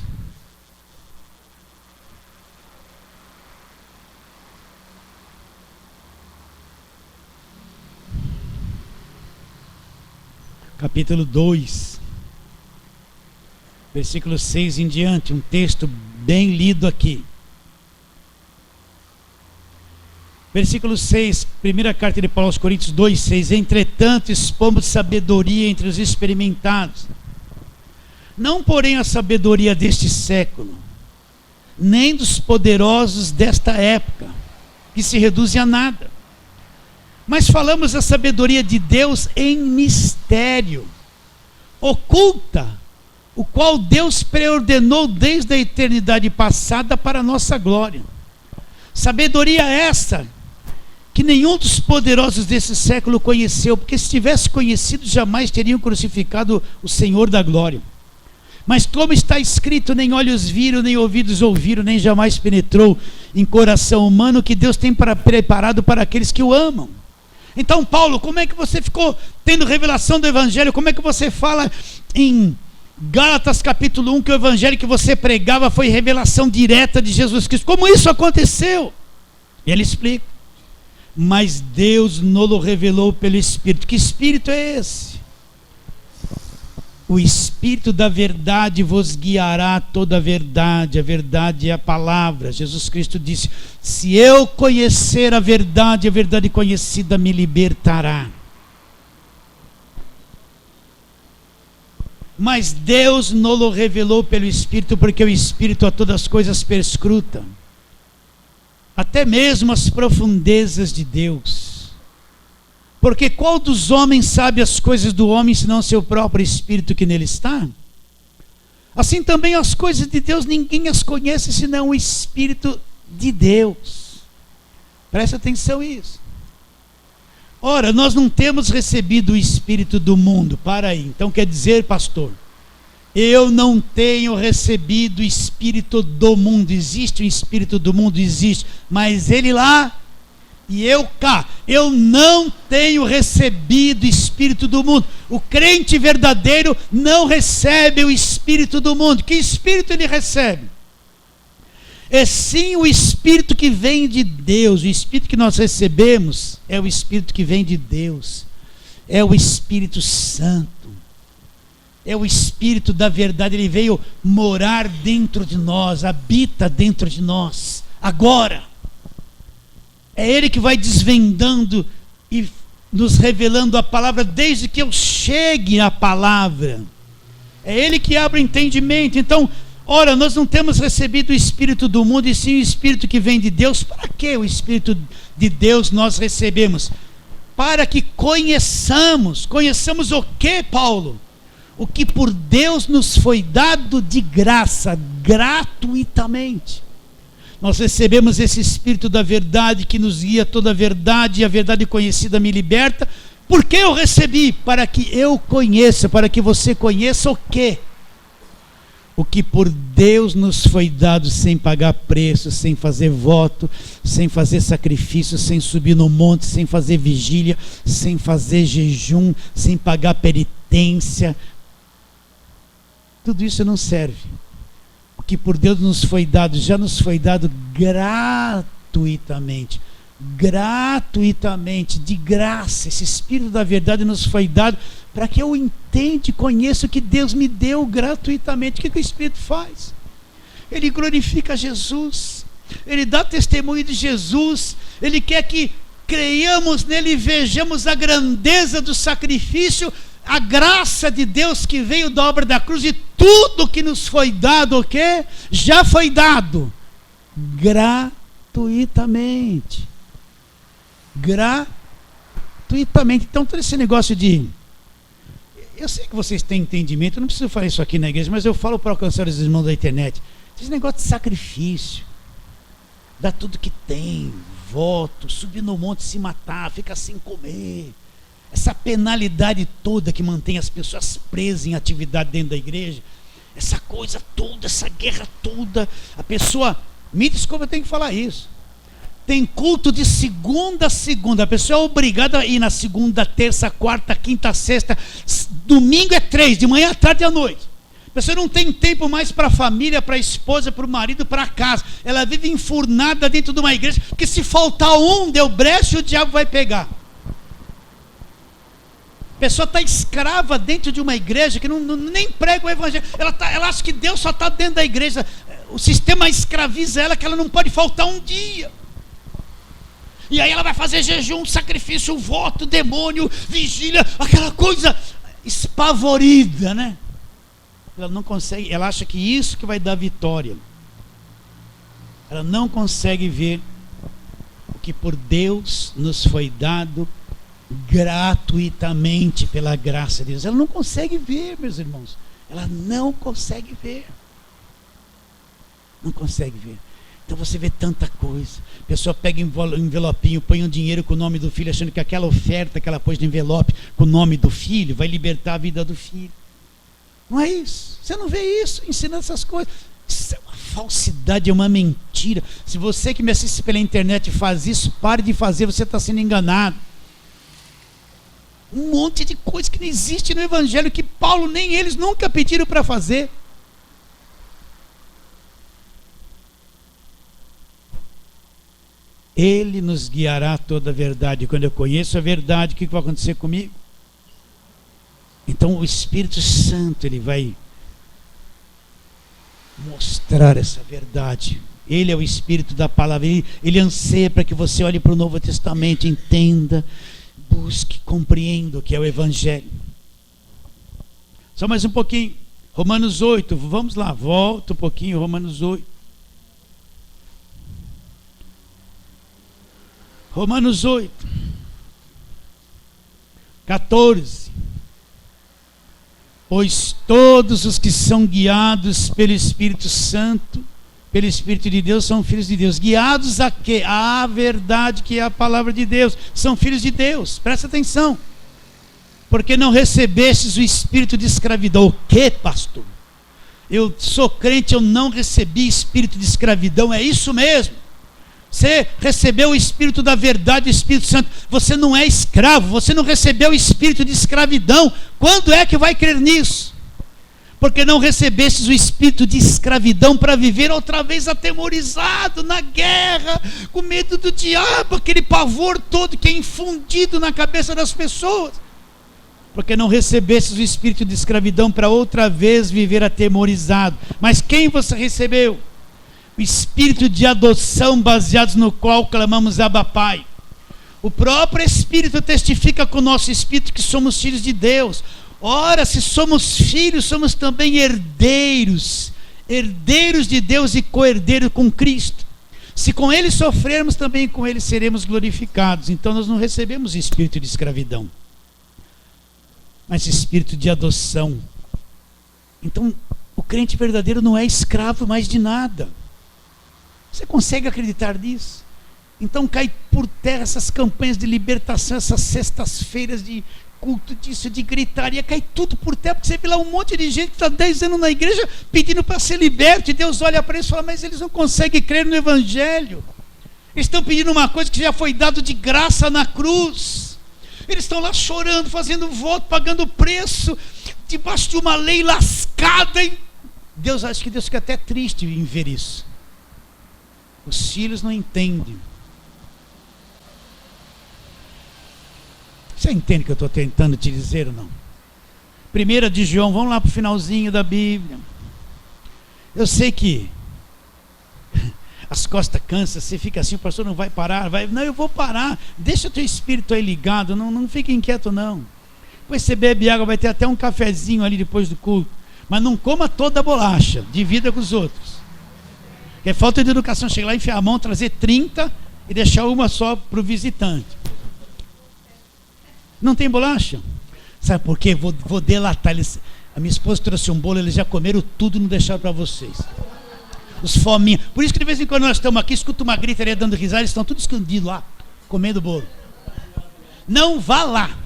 capítulo 2, versículo 6 em diante, um texto bem lido aqui. Versículo 6, primeira carta de Paulo aos Coríntios 2:6. Entretanto, expomos sabedoria entre os experimentados, não porém a sabedoria deste século, nem dos poderosos desta época, que se reduzem a nada. Mas falamos a sabedoria de Deus em mistério, oculta, o qual Deus preordenou desde a eternidade passada para a nossa glória. Sabedoria essa que nenhum dos poderosos desse século conheceu, porque se tivesse conhecido, jamais teriam crucificado o Senhor da glória. Mas como está escrito, nem olhos viram, nem ouvidos ouviram, nem jamais penetrou em coração humano que Deus tem preparado para aqueles que o amam. Então, Paulo, como é que você ficou tendo revelação do Evangelho? Como é que você fala em Gálatas capítulo 1 que o Evangelho que você pregava foi revelação direta de Jesus Cristo? Como isso aconteceu? Ele explica. Mas Deus nos revelou pelo Espírito. Que Espírito é esse? O Espírito da verdade vos guiará a toda a verdade é a palavra. Jesus Cristo disse: se eu conhecer a verdade conhecida me libertará. Mas Deus nos revelou pelo Espírito, porque o Espírito a todas as coisas perscruta, até mesmo as profundezas de Deus. Porque qual dos homens sabe as coisas do homem, senão seu próprio Espírito que nele está? Assim também as coisas de Deus ninguém as conhece, senão o Espírito de Deus. Presta atenção nisso. Ora, nós não temos recebido o Espírito do mundo. Para aí, então quer dizer, pastor, eu não tenho recebido o Espírito do mundo. Existe o Espírito do mundo? Existe, mas ele lá e eu cá. Eu não tenho recebido o Espírito do mundo. O crente verdadeiro não recebe o Espírito do mundo. Que Espírito ele recebe? É sim o Espírito que vem de Deus. O Espírito que nós recebemos é o Espírito que vem de Deus. É o Espírito Santo. É o Espírito da verdade. Ele veio morar dentro de nós, habita dentro de nós agora. É Ele que vai desvendando e nos revelando a palavra desde que eu chegue à palavra. É Ele que abre o entendimento. Então, ora, nós não temos recebido o Espírito do mundo, e sim o Espírito que vem de Deus. Para que o Espírito de Deus nós recebemos? Para que conheçamos. Conheçamos o que, Paulo? O que por Deus nos foi dado de graça, gratuitamente. Nós recebemos esse Espírito da verdade que nos guia toda a verdade, e a verdade conhecida me liberta. Por que eu recebi? Para que eu conheça, para que você conheça o quê? O que por Deus nos foi dado sem pagar preço, sem fazer voto, sem fazer sacrifício, sem subir no monte, sem fazer vigília, sem fazer jejum, sem pagar penitência. Tudo isso não serve. O que por Deus nos foi dado, já nos foi dado gratuitamente. Gratuitamente, de graça. Esse Espírito da verdade nos foi dado para que eu entenda e conheça o que Deus me deu gratuitamente. O que o Espírito faz? Ele glorifica Jesus, ele dá testemunho de Jesus, ele quer que creiamos nele e vejamos a grandeza do sacrifício, a graça de Deus que veio da obra da cruz, e tudo que nos foi dado, o quê? Já foi dado gratuitamente. Gratuitamente. Então todo esse negócio de... Eu sei que vocês têm entendimento, eu não preciso falar isso aqui na igreja, mas eu falo para alcançar os irmãos da internet. Esse negócio de sacrifício, dá tudo que tem, voto, subir no monte, se matar, ficar sem comer, essa penalidade toda que mantém as pessoas presas em atividade dentro da igreja, essa coisa toda, essa guerra toda, a pessoa, me desculpa, eu tenho que falar isso, tem culto de segunda a segunda, a pessoa é obrigada a ir na segunda, terça, quarta, quinta, sexta, domingo é 3, de manhã, à tarde e à noite. A pessoa não tem tempo mais para a família, para a esposa, para o marido, para a casa. Ela vive enfurnada dentro de uma igreja, porque se faltar um, deu brecha e o diabo vai pegar. pessoa está escrava dentro de uma igreja que nem prega o evangelho. Ela acha que Deus só está dentro da igreja. O sistema escraviza ela, que ela não pode faltar um dia. E aí ela vai fazer jejum, sacrifício, voto, demônio, vigília, aquela coisa espavorida, né? Ela não consegue, ela acha que isso que vai dar vitória. Ela não consegue ver o que por Deus nos foi dado gratuitamente pela graça de Deus. Ela não consegue ver, meus irmãos. Ela não consegue ver. Não consegue ver. Então você vê tanta coisa. A pessoa pega um envelopinho, põe um dinheiro com o nome do filho, achando que aquela oferta que ela pôs no envelope com o nome do filho vai libertar a vida do filho. Não é isso. Você não vê isso ensinando essas coisas. Isso é uma falsidade, é uma mentira. Se você que me assiste pela internet faz isso, pare de fazer, você está sendo enganado. Um monte de coisa que não existe no evangelho, que Paulo nem eles nunca pediram para fazer. Ele nos guiará a toda a verdade. Quando eu conheço a verdade, o que vai acontecer comigo? Então o Espírito Santo, ele vai mostrar essa verdade. Ele é o Espírito da palavra. Ele anseia para que você olhe para o Novo Testamento, entenda, busque, compreenda o que é o Evangelho. Só mais um pouquinho. Romanos 8, vamos lá, volta um pouquinho, Romanos 8. Romanos 8, 14. Pois todos os que são guiados pelo Espírito Santo, pelo Espírito de Deus, são filhos de Deus. Guiados a quê? À verdade, que é a palavra de Deus. São filhos de Deus. Presta atenção. Porque não recebestes o espírito de escravidão. O quê, pastor? Eu sou crente, eu não recebi espírito de escravidão. É isso mesmo. Você recebeu o Espírito da verdade, o Espírito Santo. Você não é escravo, você não recebeu o espírito de escravidão. Quando é que vai crer nisso? Porque não recebestes o espírito de escravidão para viver outra vez atemorizado na guerra, com medo do diabo, aquele pavor todo que é infundido na cabeça das pessoas. Porque não recebestes o espírito de escravidão para outra vez viver atemorizado. Mas quem você recebeu? O espírito de adoção, baseados no qual clamamos Abba Pai. O próprio Espírito testifica com o nosso espírito que somos filhos de Deus. Ora, se somos filhos, somos também herdeiros, herdeiros de Deus e co-herdeiros com Cristo. Se com Ele sofrermos, também com Ele seremos glorificados. Então nós não recebemos espírito de escravidão, mas espírito de adoção. Então o crente verdadeiro não é escravo mais de nada. Você consegue acreditar nisso? Então cai por terra essas campanhas de libertação, essas sextas-feiras de culto disso, de gritaria, cai tudo por terra, porque você vê lá um monte de gente que está 10 anos na igreja pedindo para ser liberto, e Deus olha para eles e fala, mas eles não conseguem crer no Evangelho. Eles estão pedindo uma coisa que já foi dado de graça na cruz. Eles estão lá chorando, fazendo voto, pagando preço, debaixo de uma lei lascada. E Deus, acho que Deus fica até triste em ver isso. Os filhos não entendem. Você entende o que eu estou tentando te dizer ou não? 1 de João, vamos lá para o finalzinho da Bíblia. Eu sei que as costas cansam, você fica assim, o pastor não vai parar, não, eu vou parar, deixa o teu espírito aí ligado, não fique inquieto não. Depois você bebe água, vai ter até um cafezinho ali depois do culto, mas não coma toda a bolacha, divida com os outros. Que é falta de educação, chegar lá, enfiar a mão, trazer 30 e deixar uma só para o visitante. Não tem bolacha? Sabe por quê? Vou delatar eles. A minha esposa trouxe um bolo, eles já comeram tudo e não deixaram para vocês. Os fominhos. Por isso que de vez em quando nós estamos aqui, escuta uma gritaria dando risada, eles estão tudo escondidos lá, comendo bolo. Não vá lá.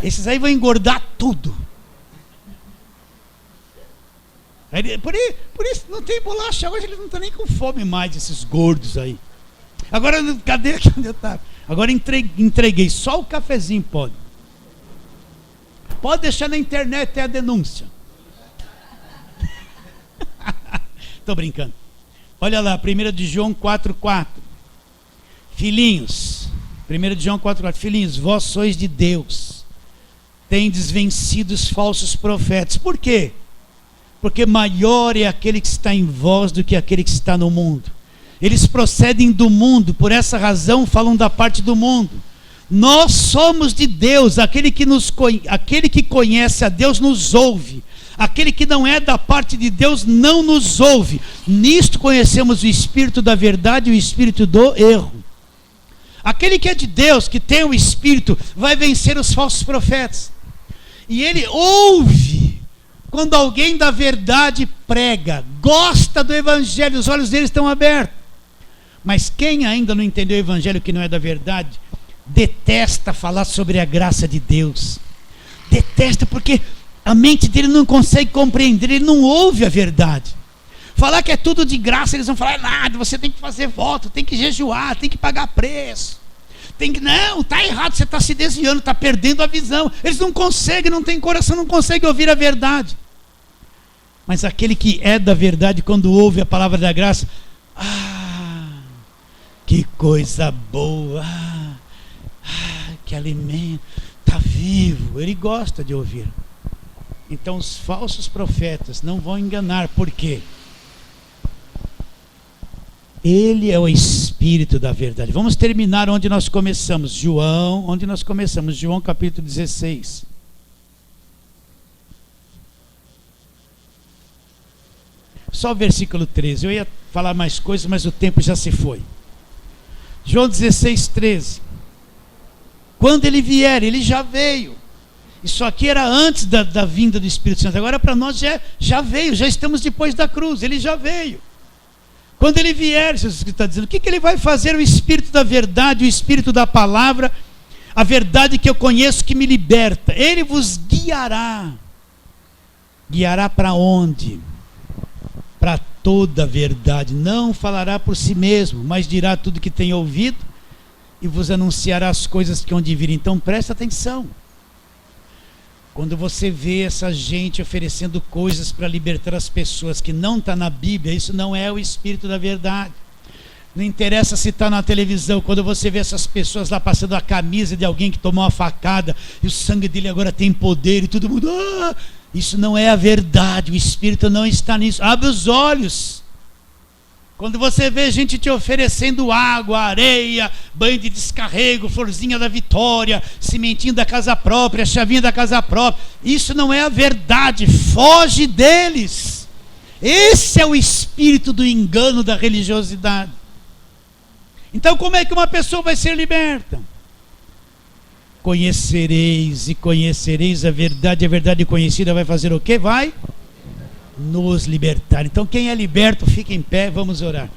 Esses aí vão engordar tudo. Por isso não tem bolacha. Hoje eles não estão nem com fome mais, esses gordos aí. Agora, cadê aqui onde eu estava? Agora entreguei, só o cafezinho pode. Pode deixar na internet até a denúncia. Estou brincando. Olha lá, 1 de João 4,4. Filhinhos, 1 de João 4,4. Filhinhos, vós sois de Deus. tendes vencido os falsos profetas. Por quê? Porque maior é aquele que está em vós do que aquele que está no mundo. Eles procedem do mundo, por essa razão falam da parte do mundo. Nós somos de Deus, aquele que conhece a Deus nos ouve. Aquele que não é da parte de Deus não nos ouve. Nisto conhecemos o espírito da verdade e o espírito do erro. Aquele que é de Deus, que tem o espírito, vai vencer os falsos profetas. E ele ouve quando alguém da verdade prega, gosta do evangelho, os olhos dele estão abertos. Mas quem ainda não entendeu o evangelho, que não é da verdade, detesta falar sobre a graça de Deus. Detesta porque a mente dele não consegue compreender, ele não ouve a verdade. Falar que é tudo de graça, eles vão falar: nada, você tem que fazer voto, tem que jejuar, tem que pagar preço. Não, está errado, você está se desviando, está perdendo a visão. Eles não conseguem, não tem coração, não conseguem ouvir a verdade. Mas aquele que é da verdade, quando ouve a palavra da graça, que coisa boa, que alimento, está vivo, ele gosta de ouvir. Então os falsos profetas não vão enganar. Por quê? Ele é o Espírito da verdade. Vamos terminar onde nós começamos. João capítulo 16. Só o versículo 13. Eu ia falar mais coisas, mas o tempo já se foi. João 16, 13. Quando ele vier, ele já veio. Isso aqui era antes da vinda do Espírito Santo. Agora para nós já veio, já estamos depois da cruz, ele já veio. Quando ele vier, Jesus está dizendo, o que ele vai fazer? O Espírito da verdade, o Espírito da palavra, a verdade que eu conheço, que me liberta. Ele vos guiará. Guiará para onde? Para toda a verdade. Não falará por si mesmo, mas dirá tudo que tem ouvido e vos anunciará as coisas que hão de vir. Então presta atenção. Quando você vê essa gente oferecendo coisas para libertar as pessoas que não está na Bíblia, isso não é o Espírito da verdade. Não interessa se está na televisão. Quando você vê essas pessoas lá passando a camisa de alguém que tomou uma facada e o sangue dele agora tem poder e todo mundo... isso não é a verdade, o Espírito não está nisso. Abre os olhos. Quando você vê gente te oferecendo água, areia, banho de descarrego, florzinha da vitória, cimentinho da casa própria, chavinha da casa própria, isso não é a verdade, foge deles. Esse é o espírito do engano, da religiosidade. Então como é que uma pessoa vai ser liberta? Conhecereis a verdade conhecida vai fazer o quê? Vai nos libertar. Então quem é liberto, fica em pé, vamos orar.